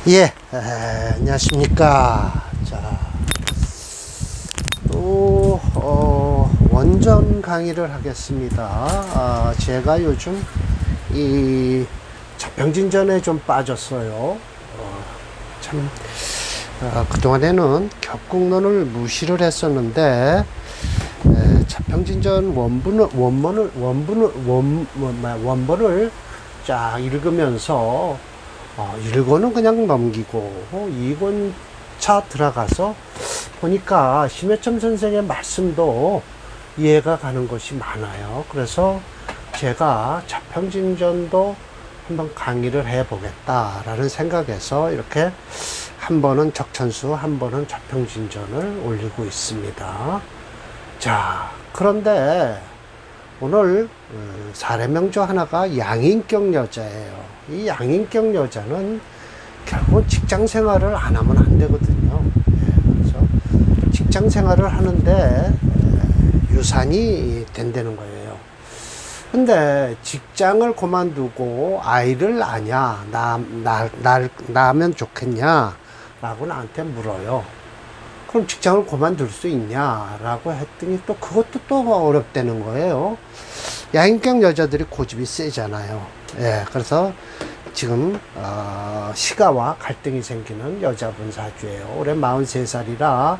예, 안녕하십니까. 자, 또, 원전 강의를 하겠습니다. 제가 요즘 이 자평진전에 좀 빠졌어요. 참, 그동안에는 격국론을 무시를 했었는데, 자평진전 원본을 쫙 읽으면서 읽어는 그냥 넘기고 2권차 들어가서 보니까 심해점 선생의 말씀도 이해가 가는 것이 많아요. 그래서 제가 자평진전도 한번 강의를 해보겠다라는 생각에서 이렇게 한 번은 적천수, 한 번은 자평진전을 올리고 있습니다. 자, 그런데 오늘 사례명조 하나가 양인격 여자예요. 이 양인격 여자는 결국 직장 생활을 안 하면 안 되거든요. 그래서 직장 생활을 하는데 유산이 된다는 거예요. 근데 직장을 그만두고 아이를 낳냐, 낳으면 좋겠냐 라고 나한테 물어요. 그럼 직장을 그만둘 수 있냐라고 했더니 또 그것도 또 어렵다는 거예요. 양인격 여자들이 고집이 세잖아요. 예, 그래서 지금 시가와 갈등이 생기는 여자분 사주예요. 올해 43살이라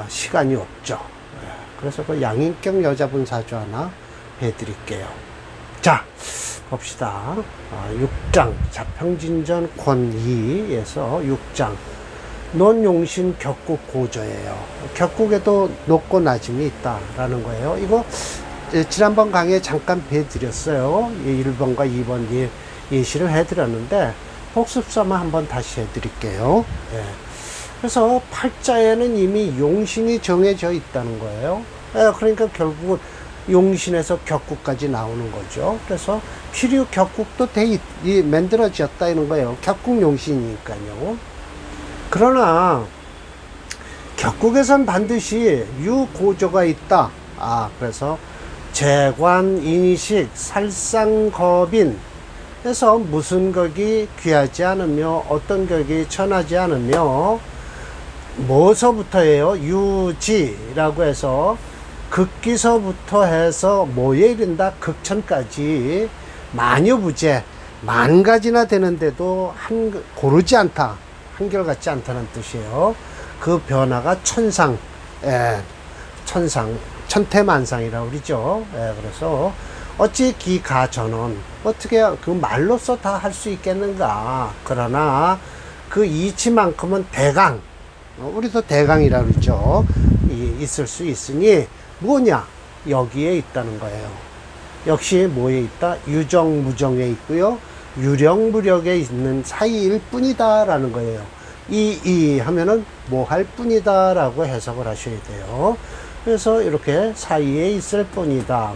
시간이 없죠. 예, 그래서 그 양인격 여자분 사주 하나 해드릴게요. 자, 봅시다. 6장 자평진전 권2에서 6장 논용신 격국 고저예요. 격국에도 높고 낮음이 있다라는 거예요. 이거 지난번 강의에 잠깐 배드렸어요. 1번과 2번 예시를 해드렸는데 복습사만 한번 다시 해드릴게요. 예. 그래서 팔자에는 이미 용신이 정해져 있다는 거예요. 예, 그러니까 결국은 용신에서 격국까지 나오는 거죠. 그래서 필요 격국도 만들어졌다 이런 거예요. 격국 용신이니까요. 그러나 격국에선 반드시 유고조가 있다. 그래서 재관, 인식, 살상겁인 해서 무슨 격이 귀하지 않으며 어떤 격이 천하지 않으며 뭐서부터예요? 유지라고 해서 극기서부터 해서 뭐에 이른다? 극천까지 만유부재 만 가지나 되는데도 고르지 않다. 한결같지 않다는 뜻이에요. 그 변화가 천상, 천태만상이라고 그러죠. 그래서 어찌 기가전원 어떻게 그 말로써 다 할 수 있겠는가. 그러나 그 이치만큼은 대강, 우리도 대강이라고 그러죠. 있을 수 있으니 뭐냐? 여기에 있다는 거예요. 역시 뭐에 있다? 유정무정에 있고요. 유령무력에 있는 사이일 뿐이다 라는 거예요. 이 하면은 뭐 할 뿐이다 라고 해석을 하셔야 돼요. 그래서 이렇게 사이에 있을 뿐이다.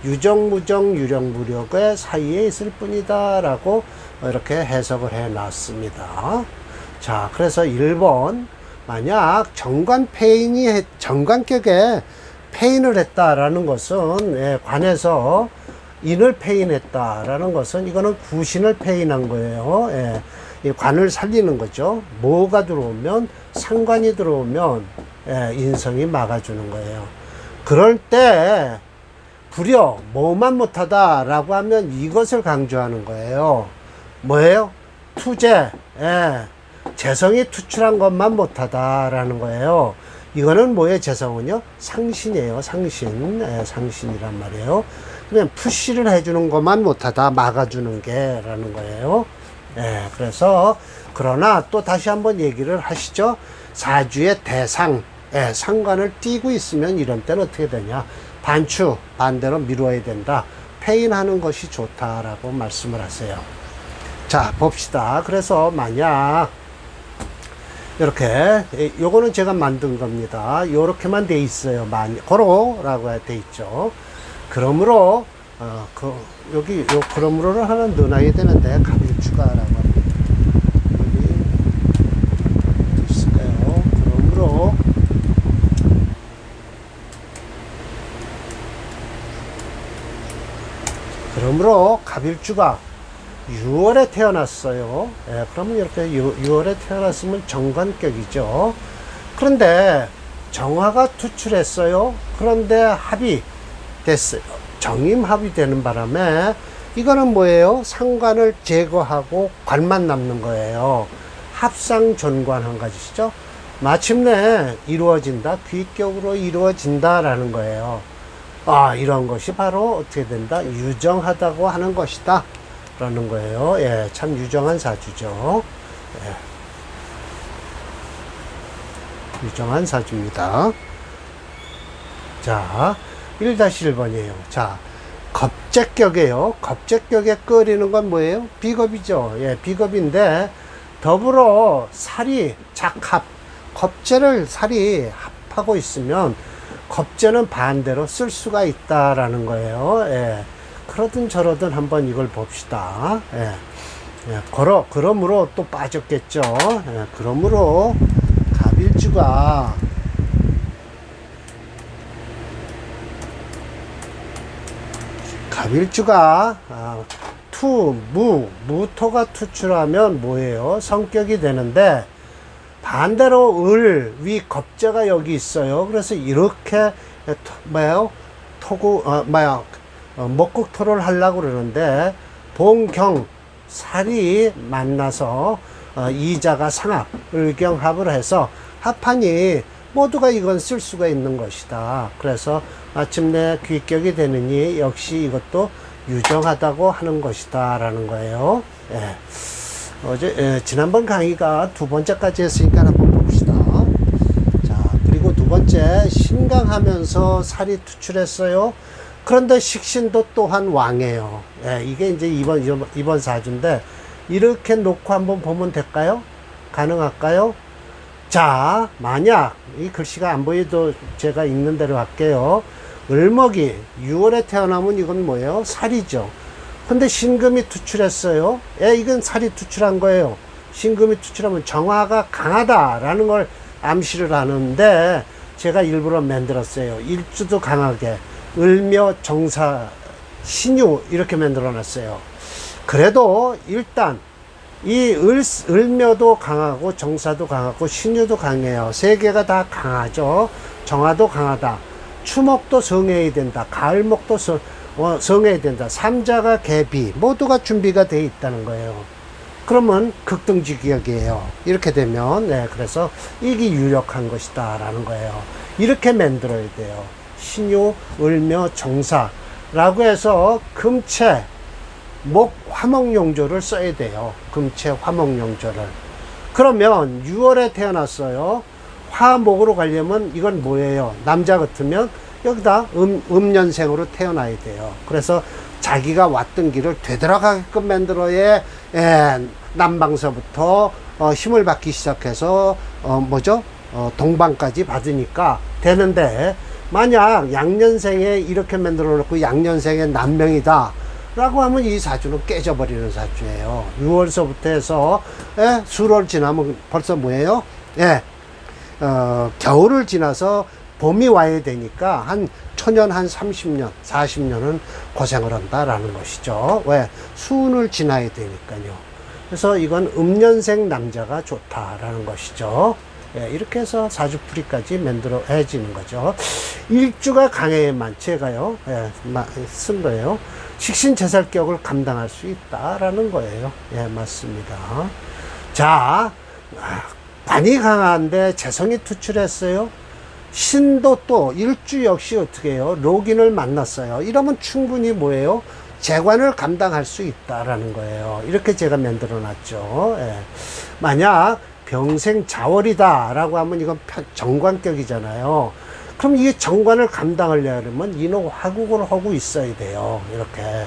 유정무정 유령무력의 사이에 있을 뿐이다 라고 이렇게 해석을 해 놨습니다. 자, 그래서 1번 만약 정관격에 폐인을 했다라는 것은 관에서 인을 폐인했다라는 것은 이거는 구신을 폐인한 거예요. 이 관을 살리는 거죠. 뭐가 들어오면 상관이 들어오면 인성이 막아주는 거예요. 그럴 때 불여 뭐만 못하다라고 하면 이것을 강조하는 거예요. 뭐예요? 투재, 재성이 투출한 것만 못하다라는 거예요. 이거는 뭐예요? 재성은요? 상신이에요. 상신이란 말이에요. 그냥 푸시를 해주는 것만 못하다 막아주는 게라는 거예요. 그래서 그러나 또 다시 한번 얘기를 하시죠. 사주의 대상, 상관을 띄고 있으면 이런 때는 어떻게 되냐? 반대로 미루어야 된다. 폐인하는 것이 좋다라고 말씀을 하세요. 자, 봅시다. 그래서 만약 이렇게 요거는 제가 만든 겁니다. 요렇게만 돼 있어요. 고로라고 돼 있죠. 그러므로 여기 요 그러므로를 하나 넣어놔야 되는데 갑일추가라고 합니다. 여기 있을까요? 그러므로 갑일추가 6월에 태어났어요. 예, 그러면 이렇게 6월에 태어났으면 정관격이죠. 그런데 정화가 투출했어요. 그런데 합이 됐어요. 정임합이 되는 바람에 이거는 뭐예요? 상관을 제거하고 관만 남는 거예요. 합상존관 가지시죠. 마침내 이루어진다. 귀격으로 이루어진다라는 거예요. 아, 이런 것이 바로 어떻게 된다? 유정하다고 하는 것이다. 라는 거예요. 예, 참 유정한 사주죠. 예. 유정한 사주입니다. 자, 1-1번이에요. 자, 겁재격이에요. 겁재격에 끓이는 건 뭐예요? 비겁이죠. 예, 비겁인데, 더불어 살이 작합, 겁재를 살이 합하고 있으면, 겁재는 반대로 쓸 수가 있다라는 거예요. 예. 그러든 저러든 한번 이걸 봅시다. 예. 예. 그러므로 또 빠졌겠죠. 예. 그러므로 갑일주가 무토가 투출하면 뭐예요? 성격이 되는데 반대로 위 겁재가 여기 있어요. 그래서 이렇게 목국토를 하려고 그러는데 봉경 살이 만나서 이자가 상합, 을경합을 해서 합하니 모두가 이건 쓸 수가 있는 것이다. 그래서 마침내 귀격이 되느니 역시 이것도 유정하다고 하는 것이다 라는 거예요. 예. 지난번 강의가 2번째까지 했으니까 한번 봅시다. 자, 그리고 2번째 신강하면서 살이 투출했어요. 그런데 식신도 또한 왕이에요. 예, 이게 이제 이번 사주인데 이렇게 놓고 한번 보면 될까요? 가능할까요? 자, 만약 이 글씨가 안 보여도 제가 읽는 대로 할게요. 을목이 6월에 태어나면 이건 뭐예요? 살이죠. 근데 신금이 투출했어요. 예, 이건 살이 투출한 거예요. 신금이 투출하면 정화가 강하다라는 걸 암시를 하는데 제가 일부러 만들었어요. 일주도 강하게 을묘, 정사, 신유 이렇게 만들어 놨어요. 그래도 일단 이 을묘도 강하고 정사도 강하고 신유도 강해요. 세 개가 다 강하죠. 정화도 강하다. 추목도 성해야 된다. 가을목도 성해야 된다. 삼자가 개비 모두가 준비가 돼 있다는 거예요. 그러면 극등지격이에요. 이렇게 되면 네, 그래서 이게 유력한 것이다 라는 거예요. 이렇게 만들어야 돼요. 신유, 을묘, 정사라고 해서 금체, 목, 화목용조를 써야 돼요. 금체, 화목용조를. 그러면 6월에 태어났어요. 화목으로 가려면 이건 뭐예요? 남자 같으면 여기다 음년생으로 태어나야 돼요. 그래서 자기가 왔던 길을 되돌아가게끔 만들어야 남방서부터 힘을 받기 시작해서 동방까지 받으니까 되는데 만약 양년생에 이렇게 만들어 놓고 양년생의 남명이다 라고 하면 이 사주는 깨져버리는 사주예요. 6월서부터 해서 수월 지나면 벌써 뭐예요? 겨울을 지나서 봄이 와야 되니까 한 초년 한 30년, 40년은 고생을 한다라는 것이죠. 왜? 수운을 지나야 되니까요. 그래서 이건 음년생 남자가 좋다라는 것이죠. 이렇게 해서 사주풀이까지 만들어지는 거죠. 일주가 강해야만 제가요, 쓴 거예요. 식신재살격을 감당할 수 있다라는 거예요. 맞습니다. 자, 관이 강한데 재성이 투출했어요. 신도 또 일주 역시 어떻게 해요? 로긴을 만났어요. 이러면 충분히 뭐예요? 재관을 감당할 수 있다라는 거예요. 이렇게 제가 만들어 놨죠. 만약 병생 자월이다 라고 하면 이건 정관격이잖아요. 그럼 이게 정관을 감당하려면 인호 화국을 하고 있어야 돼요. 이렇게.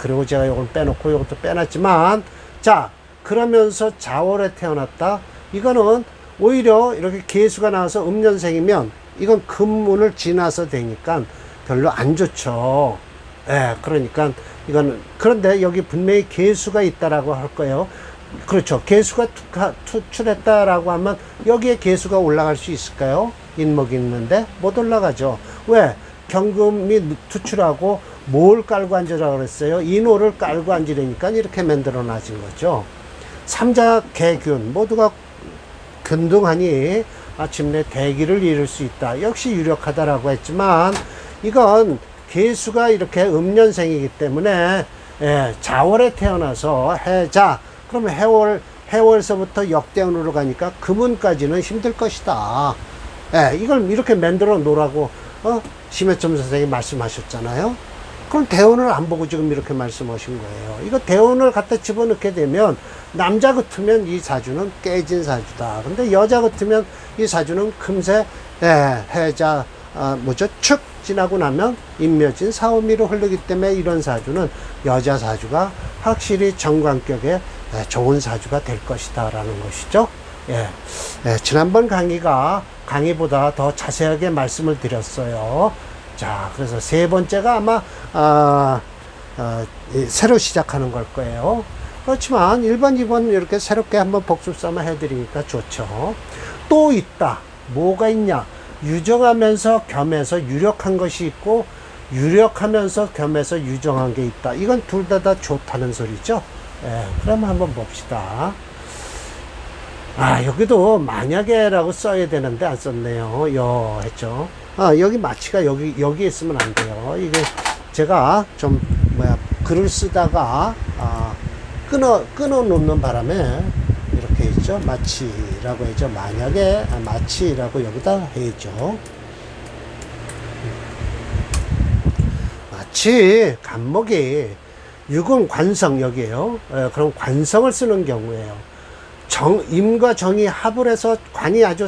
그리고 제가 이걸 빼놓고 이것도 빼놨지만, 자, 그러면서 자월에 태어났다. 이거는 오히려 이렇게 계수가 나와서 음년생이면 이건 금운을 지나서 되니까 별로 안 좋죠. 그러니까 이거는, 그런데 여기 분명히 계수가 있다라고 할 거예요. 그렇죠. 계수가 투출했다라고 하면 여기에 계수가 올라갈 수 있을까요? 인목이 있는데 못 올라가죠. 왜? 경금이 투출하고 뭘 깔고 앉으라 그랬어요? 인호를 깔고 앉으려니까 이렇게 만들어 놔진 거죠. 삼자 개균 모두가 균등하니 마침내 대기를 이룰 수 있다. 역시 유력하다라고 했지만 이건 개수가 이렇게 음년생이기 때문에 자월에 태어나서 해자 그러면 해월서부터 역대운으로 가니까 금운까지는 힘들 것이다. 이걸 이렇게 만들어 놓으라고 심해점 선생님이 말씀하셨잖아요. 그럼 대운을 안 보고 지금 이렇게 말씀하신 거예요. 이거 대운을 갖다 집어넣게 되면 남자 같으면 이 사주는 깨진 사주다. 근데 여자 같으면 이 사주는 금세 해자 축 지나고 나면 임묘진 사오미로 흐르기 때문에 이런 사주는 여자 사주가 확실히 정관격에 좋은 사주가 될 것이다 라는 것이죠. 지난번 강의보다 더 자세하게 말씀을 드렸어요. 자, 그래서 세 번째가 아마 새로 시작하는 걸 거예요. 그렇지만 1번, 2번 이렇게 새롭게 한번 복습삼아 해드리니까 좋죠. 또 있다. 뭐가 있냐? 유정하면서 겸해서 유력한 것이 있고 유력하면서 겸해서 유정한 게 있다. 이건 둘 다 좋다는 소리죠. 그럼 한번 봅시다. 여기도 만약에라고 써야 되는데 안 썼네요. 했죠. 여기 마취가 여기 있으면 안 돼요. 이게 제가 좀 글을 쓰다가 끊어 놓는 바람에 이렇게 있죠. 마취라고 했죠. 만약에 마취라고 여기다 해죠. 마취 간목이 육은 관성 여기에요. 그럼 관성을 쓰는 경우에요. 임과 정이 합을 해서 관이 아주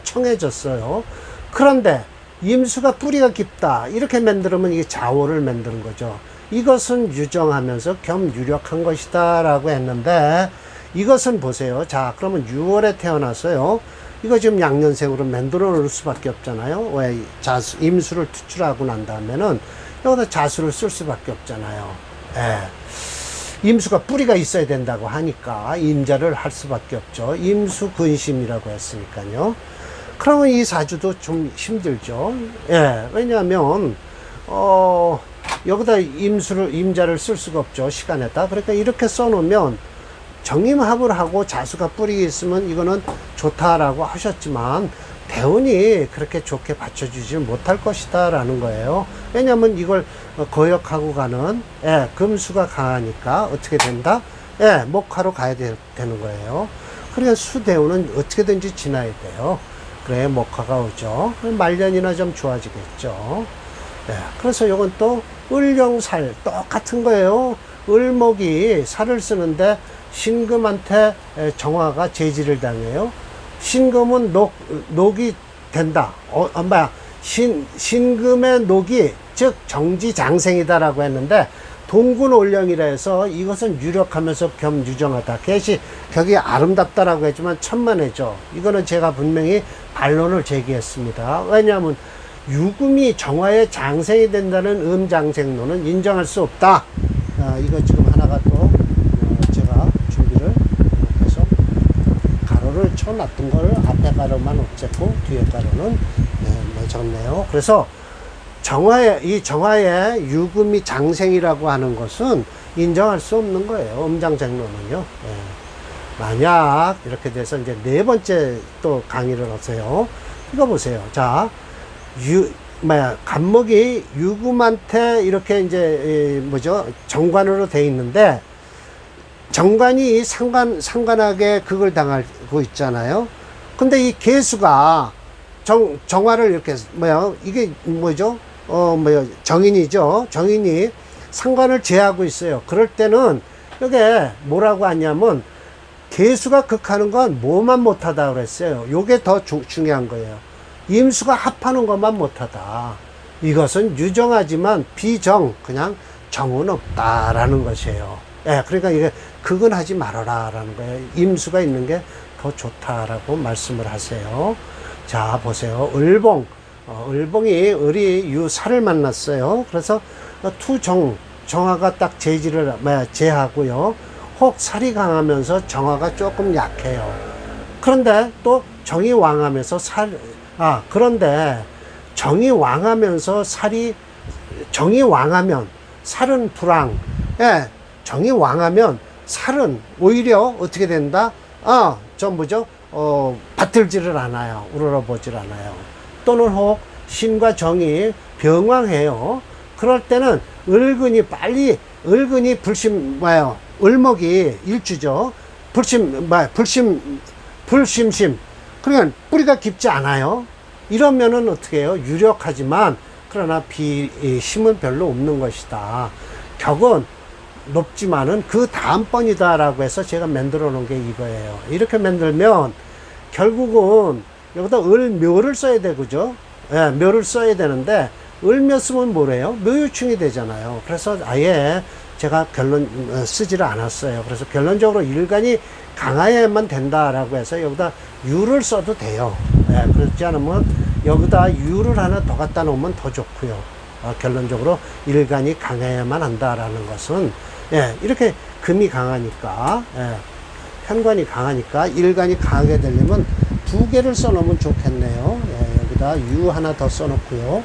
청해졌어요. 그런데 임수가 뿌리가 깊다 이렇게 만들면 이게 자호를 만드는 거죠. 이것은 유정하면서 겸 유력한 것이다 라고 했는데 이것은 보세요. 자, 그러면 6월에 태어나서요. 이거 지금 양년생으로 만들어 놓을 수밖에 없잖아요. 왜 임수를 투출하고 난 다음에는 여기다 자수를 쓸 수밖에 없잖아요. 임수가 뿌리가 있어야 된다고 하니까 임자를 할 수밖에 없죠. 임수 근심이라고 했으니까요. 그러면 이 사주도 좀 힘들죠. 왜냐하면 여기다 임자를 쓸 수가 없죠. 시간에다. 그러니까 이렇게 써놓으면 정임합을 하고 자수가 뿌리 있으면 이거는 좋다라고 하셨지만 대운이 그렇게 좋게 받쳐주지 못할 것이다 라는 거예요. 왜냐하면 이걸 거역하고 가는 금수가 강하니까 어떻게 된다? 목화로 가야 되는 거예요. 그러니까 수대운은 어떻게든지 지나야 돼요. 그래 목화가 오죠. 말년이나 좀 좋아지겠죠. 그래서 이건 또 을령살 똑같은 거예요. 을목이 살을 쓰는데 신금한테 정화가 제지를 당해요. 신금은 녹이 된다. 신금의 녹이 즉 정지장생이다라고 했는데 동군올령이라 해서 이것은 유력하면서 겸 유정하다. 격이 아름답다라고 했지만 천만에죠. 이거는 제가 분명히 반론을 제기했습니다. 왜냐하면 유금이 정화의 장생이 된다는 음장생론은 인정할 수 없다. 이거 지금 하나가 또 제가 준비를 해서 가로를 쳐놨던 걸 앞에 가로만 없앴고 뒤에 가로는 적네요. 그래서 정화의 유금이 장생이라고 하는 것은 인정할 수 없는 거예요. 음장생론은요. 만약 이렇게 돼서 이제 네 번째 또 강의를 하세요. 이거 보세요. 자, 간목이 유금한테 이렇게 이제 정관으로 돼 있는데 정관이 상관하게 그걸 당하고 있잖아요. 근데 이 개수가 정화를 이렇게 이게 뭐죠? 정인이죠. 정인이 상관을 제하고 있어요. 그럴 때는 이게 뭐라고 하냐면 개수가 극하는 건 뭐만 못하다 그랬어요. 요게 더 중요한 거예요. 임수가 합하는 것만 못하다. 이것은 유정하지만 그냥 정은 없다라는 것이에요. 그러니까 이게 극은 하지 말아라 라는 거예요. 임수가 있는 게 더 좋다라고 말씀을 하세요. 자, 보세요. 을봉이 을이 유살을 만났어요. 그래서 정화가 딱 제하고요. 혹 살이 강하면서 정화가 조금 약해요. 그런데 또 정이 왕하면서 그런데 정이 왕하면서 살이 정이 왕하면 살은 불황. 예, 정이 왕하면 살은 오히려 어떻게 된다? 뭐죠? 받들지를 않아요. 우러러보질 않아요. 또는 혹 신과 정이 병왕해요. 그럴 때는 을근이 을목이 일주죠. 불심심. 그러니까 뿌리가 깊지 않아요. 이러면은 어떻게 해요? 유력하지만, 그러나 힘은 별로 없는 것이다. 격은 높지만은 그 다음번이다라고 해서 제가 만들어 놓은 게 이거예요. 이렇게 만들면 결국은 여기다 을묘를 써야 되죠. 예, 묘를 써야 되는데, 을묘 쓰면 뭐래요? 묘유충이 되잖아요. 그래서 아예 제가 결론 쓰지를 않았어요. 그래서 결론적으로 일간이 강해야만 된다라고 해서 여기다 유를 써도 돼요. 예, 그렇지 않으면 여기다 유를 하나 더 갖다 놓으면 더 좋고요. 결론적으로 일간이 강해야만 한다라는 것은, 예, 이렇게 금이 강하니까, 예, 편관이 강하니까 일간이 강하게 되려면 두 개를 써놓으면 좋겠네요. 예, 여기다 유 하나 더 써놓고요.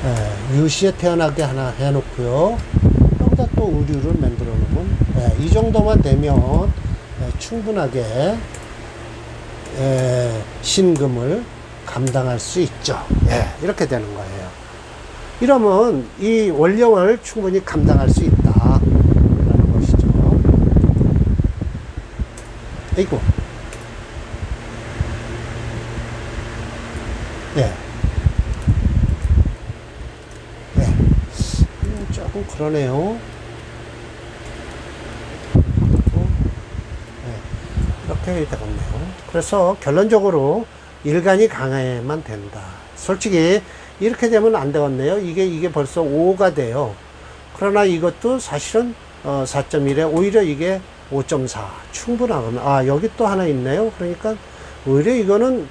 예, 유시에 태어나게 하나 해놓고요. 여기다 또 의류를 만들어 놓으면, 예, 이 정도만 되면, 예, 충분하게, 예, 신금을 감당할 수 있죠. 예, 이렇게 되는 거예요. 이러면 이 원령을 충분히 감당할 수 있다 라는 것이죠. 아이고. 예. 예. 조금 그러네요. 예. 이렇게 되겠네요. 그래서 결론적으로 일간이 강해야만 된다. 솔직히 이렇게 되면 안 되겠네요. 이게 벌써 5가 돼요. 그러나 이것도 사실은 4.1에 오히려 이게 5.4 충분하거든요. 여기 또 하나 있네요. 그러니까 오히려 이거는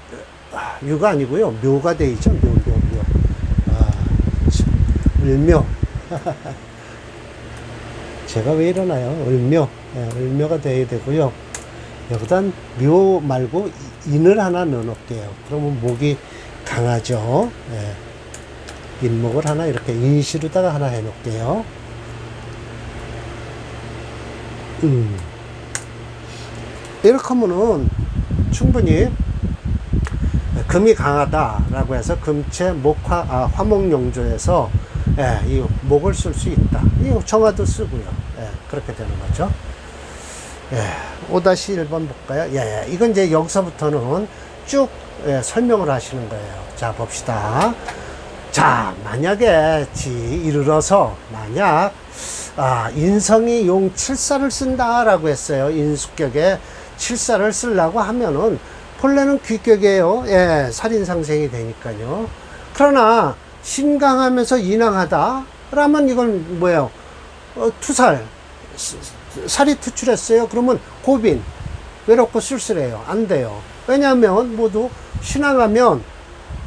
유가 아니고요. 묘가 되죠. 묘. 을묘. 제가 왜 이러나요? 을묘. 예, 을묘가 돼야 되고요. 여기단 묘 말고 인을 하나 넣어놓을게요. 그러면 목이 강하죠. 예. 인목을 하나 이렇게 인시로다가 하나 해놓을게요. 이렇게 하면은 충분히 금이 강하다라고 해서 금체 화목용조에서, 예, 이 목을 쓸 수 있다. 이 정화도 쓰고요. 예, 그렇게 되는 거죠. 예, 5-1번 볼까요? 예, 이건 이제 여기서부터는 쭉, 예, 설명을 하시는 거예요. 자, 봅시다. 자, 만약에 이르러서 만약 인성이 용 7사를 쓴다라고 했어요. 인수격에 7사를 쓰려고 하면은 본래는 귀격이에요. 예, 살인상생이 되니까요. 그러나 신강하면서 인왕하다 라면 이건 뭐예요? 투살, 살이 투출했어요. 그러면 고빈, 외롭고 쓸쓸해요. 안 돼요. 왜냐하면 모두 신앙하면,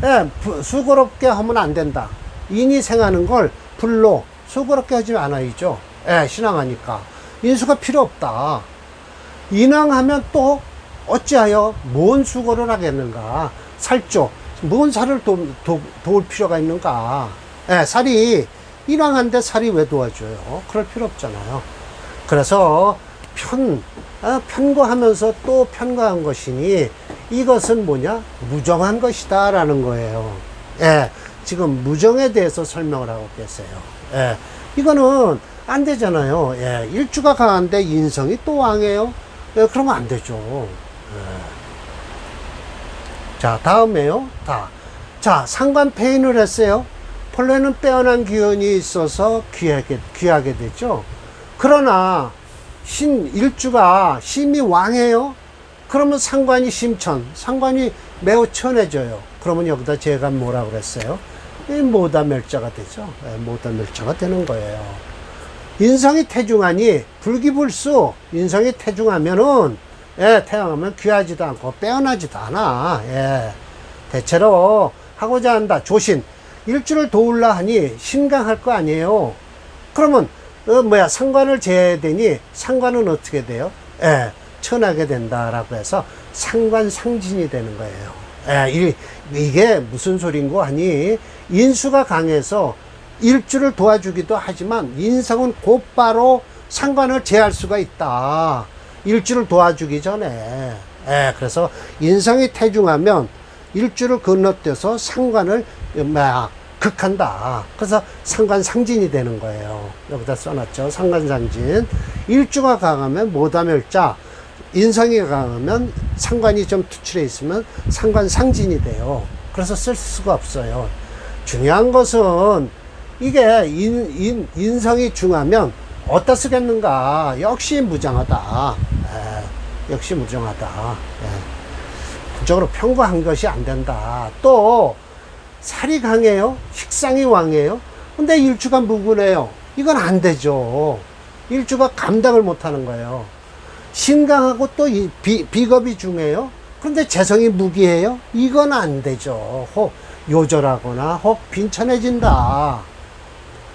예, 수고롭게 하면 안 된다. 인이 생하는 걸 불로 수고롭게 하지 않아야죠. 예, 신앙하니까. 인수가 필요 없다. 인왕하면 또 어찌하여 뭔 수고를 하겠는가. 살조, 뭔 살을 도울 필요가 있는가. 예, 살이 인왕한데 살이 왜 도와줘요? 그럴 필요 없잖아요. 그래서 편거하면서 또 편거한 것이니 이것은 뭐냐? 무정한 것이다 라는 거예요. 예, 지금 무정에 대해서 설명을 하고 계세요. 예, 이거는 안 되잖아요. 예, 일주가 강한데 인성이 또 왕해요? 예, 그러면 안 되죠. 예. 자, 다음에요. 자, 상관폐인을 했어요. 본래는 빼어난 기운이 있어서 귀하게 되죠. 그러나 일주가 심이 왕해요. 그러면 상관이 심천, 상관이 매우 천해져요. 그러면 여기다 제가 뭐라고 그랬어요? 모다멸자가 되죠. 모다멸자가 되는 거예요. 인성이 태중하니 불기불수, 인성이 태중하면은, 예, 태양하면 귀하지도 않고 빼어나지도 않아. 예, 대체로 하고자 한다. 조신, 일주를 도울라 하니 신강할 거 아니에요. 그러면 상관을 제해야 되니 상관은 어떻게 돼요? 예, 천하게 된다라고 해서 상관상진이 되는 거예요. 이게 무슨 소린고 하니, 인수가 강해서 일주를 도와주기도 하지만 인성은 곧바로 상관을 제할 수가 있다. 일주를 도와주기 전에. 그래서 인성이 태중하면 일주를 건너뛰어서 상관을 막 극한다. 그래서 상관상진이 되는 거예요. 여기다 써놨죠. 상관상진. 일주가 강하면 모다멸자, 인성이 강하면 상관이 좀 투출해 있으면 상관상진이 돼요. 그래서 쓸 수가 없어요. 중요한 것은 이게 인성이 중하면 어디다 쓰겠는가? 역시 무장하다. 역시 무장하다. 구적으로 평가한 것이 안 된다. 또 살이 강해요. 식상이 왕해요. 근데 일주가 무근해요. 이건 안 되죠. 일주가 감당을 못하는 거예요. 신강하고 또 비겁이 중해요. 그런데 재성이 무기해요. 이건 안 되죠. 혹 요절하거나 혹 빈천해진다.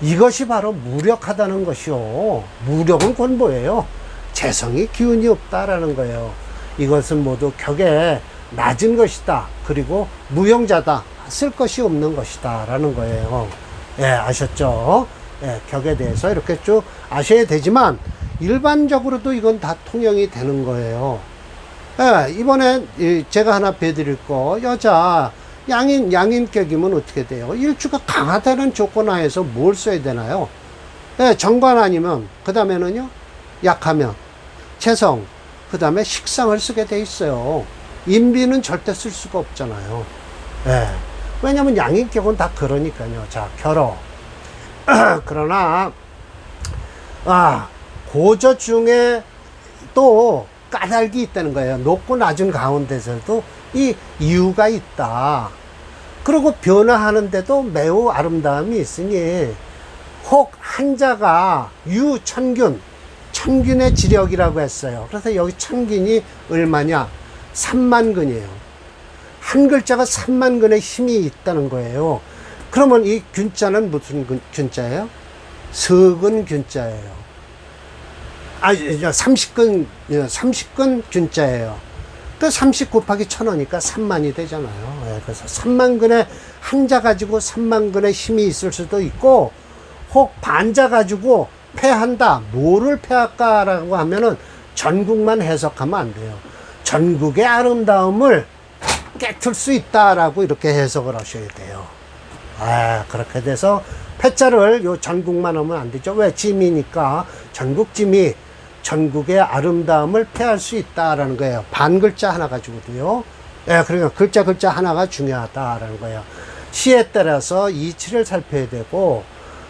이것이 바로 무력하다는 것이요. 무력은 권보예요. 재성이 기운이 없다라는 거예요. 이것은 모두 격에 낮은 것이다. 그리고 무용자다. 쓸 것이 없는 것이다. 라는 거예요. 아셨죠? 격에 대해서 이렇게 쭉 아셔야 되지만, 일반적으로도 이건 다 통용이 되는 거예요. 이번에 제가 하나 배드릴 거, 여자, 양인격이면 어떻게 돼요? 일주가 강하다는 조건 하에서 뭘 써야 되나요? 정관 아니면, 그 다음에는요, 약하면, 재성, 그 다음에 식상을 쓰게 돼 있어요. 인비는 절대 쓸 수가 없잖아요. 왜냐면 양인격은 다 그러니까요. 자, 결어. 그러나, 고저 중에 또 까닭이 있다는 거예요. 높고 낮은 가운데서도 이 이유가 있다. 그리고 변화하는데도 매우 아름다움이 있으니, 혹 한자가 유천균, 천균의 지력이라고 했어요. 그래서 여기 천균이 얼마냐? 3만근이에요. 한 글자가 3만근의 힘이 있다는 거예요. 그러면 이 균자는 무슨 균자예요? 서근 균자예요. 30근 균자예요. 그 30 곱하기 1000하니까 3만이 되잖아요. 그래서 3만근의 한자 가지고 3만근의 힘이 있을 수도 있고, 혹 반자 가지고 패한다. 뭐를 패할까라고 하면은 전국만 해석하면 안 돼요. 전국의 아름다움을 깨틀 수 있다라고 이렇게 해석을 하셔야 돼요. 그렇게 돼서 패자를 요 전국만 하면 안 되죠. 왜? 짐이니까 전국짐이 전국의 아름다움을 패할 수 있다라는 거예요. 반 글자 하나 가지고도요. 그러니까 글자 하나가 중요하다라는 거예요. 시에 따라서 이치를 살펴야 되고,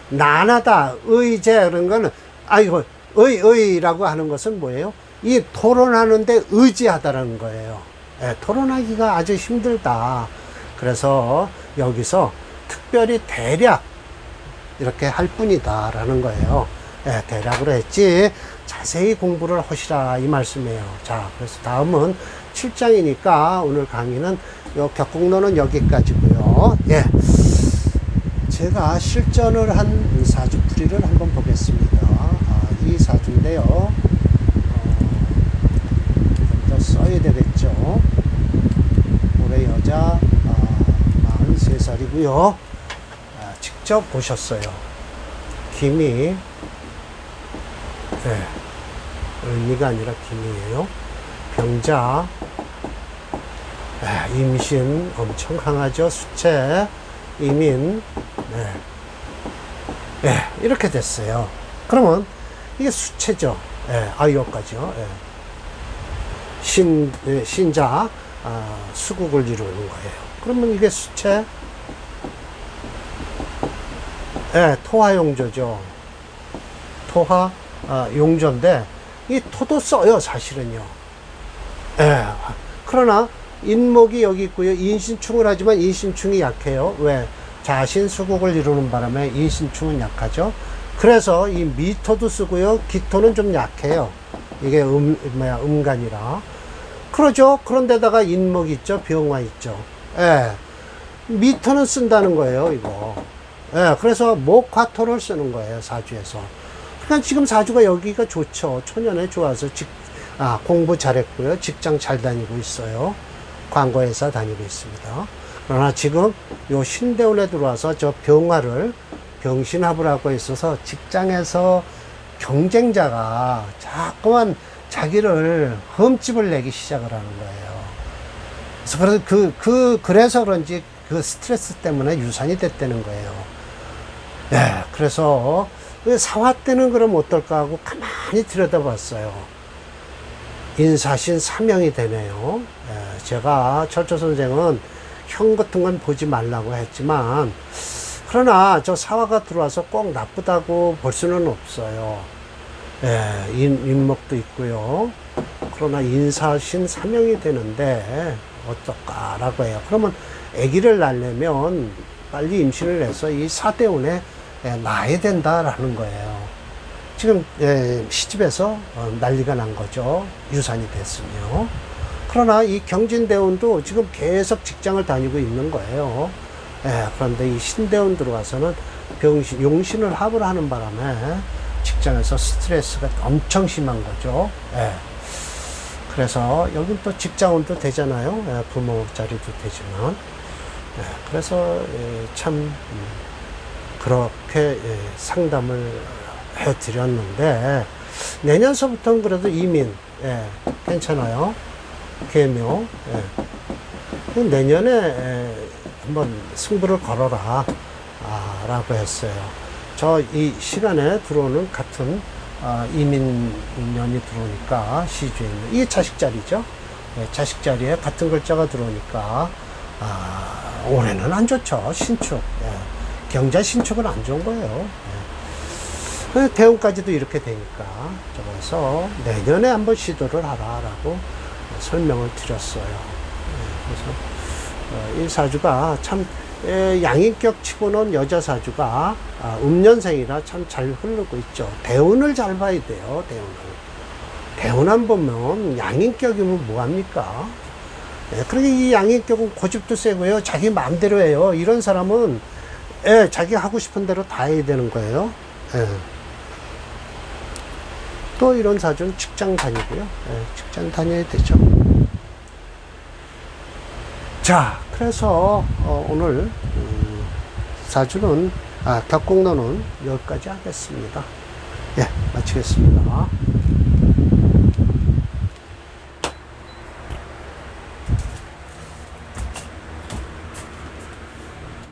난하다, 의제, 그런 거는, 의라고 하는 것은 뭐예요? 이 토론하는데 의지하다라는 거예요. 토론하기가 아주 힘들다. 그래서 여기서 특별히 대략 이렇게 할 뿐이다 라는 거예요. 대략으로 했지 자세히 공부를 하시라 이 말씀이에요. 자, 그래서 다음은 7장이니까 오늘 강의는 요 격국론은 여기까지고요. 제가 실전을 한 사주풀이를 한번 보겠습니다. 이 사주인데요. 더 써야 되겠죠. 올해 여자 43살이고요. 직접 보셨어요. 김이 을미가 아니라 김이에요. 병자, 임신 엄청 강하죠. 수체, 이민, 이렇게 됐어요. 그러면 이게 수체죠. 여기까지요. 신자, 수국을 이루는 거예요. 그러면 이게 수체, 토화용조죠. 토화, 용조인데, 이 토도 써요, 사실은요. 그러나, 인목이 여기 있고요. 인신충을 하지만 인신충이 약해요. 왜? 자신 수국을 이루는 바람에 인신충은 약하죠. 그래서 이 미토도 쓰고요. 기토는 좀 약해요. 이게 음간이라. 그러죠. 그런데다가 인목 있죠. 병화 있죠. 미토는 쓴다는 거예요, 이거. 그래서 목화토를 쓰는 거예요, 사주에서. 그러니까 지금 사주가 여기가 좋죠. 초년에 좋아서 공부 잘했고요. 직장 잘 다니고 있어요. 광고회사 다니고 있습니다. 그러나 지금 요 신대원에 들어와서 저 병신합을 하고 있어서 직장에서 경쟁자가 자꾸만 자기를 흠집을 내기 시작을 하는 거예요. 그래서 그런지 그 스트레스 때문에 유산이 됐다는 거예요. 예, 그래서 사화 때는 그럼 어떨까 하고 가만히 들여다봤어요. 인사신 사명이 되네요. 예, 제가 철조 선생은 형 같은 건 보지 말라고 했지만, 그러나 저 사화가 들어와서 꼭 나쁘다고 볼 수는 없어요. 예, 인목도 있고요. 그러나 인사신 사명이 되는데 어떨까라고 해요. 그러면 아기를 낳으려면 빨리 임신을 해서 이 사대운에 낳아야 된다라는 거예요. 지금 시집에서 난리가 난 거죠. 유산이 됐으며. 그러나 이 경진대운도 지금 계속 직장을 다니고 있는 거예요. 그런데 이 신대운 들어와서는 용신을 합을 하는 바람에 직장에서 스트레스가 엄청 심한 거죠. 그래서 여긴 또 직장운도 되잖아요. 부모 자리도 되지만. 그래서 참 그렇게 상담을 해드렸는데, 내년서부터는 그래도 이민 괜찮아요. 계묘. 내년에 한번 승부를 걸어라 라고 했어요. 저 이 시간에 들어오는 같은 이민년이 들어오니까 시주에 있는 이게 자식자리죠. 자식 자리에 같은 글자가 들어오니까 올해는 안 좋죠. 신축. 경자 신축은 안 좋은 거예요. 대운까지도 이렇게 되니까, 그래서 내년에 한번 시도를 하라라고 설명을 드렸어요. 그래서 이 사주가 참 양인격 치고는 여자 사주가 음년생이라 참 잘 흐르고 있죠. 대운을 잘 봐야 돼요. 대운 안 보면 양인격이면 뭐합니까? 그러게 이 양인격은 고집도 세고요. 자기 마음대로 해요. 이런 사람은 자기 하고 싶은 대로 다 해야 되는 거예요. 또 이런 사주는 직장 다니고요. 직장 다녀야 되죠. 자, 그래서 오늘 사주는 격공론은 여기까지 하겠습니다. 마치겠습니다.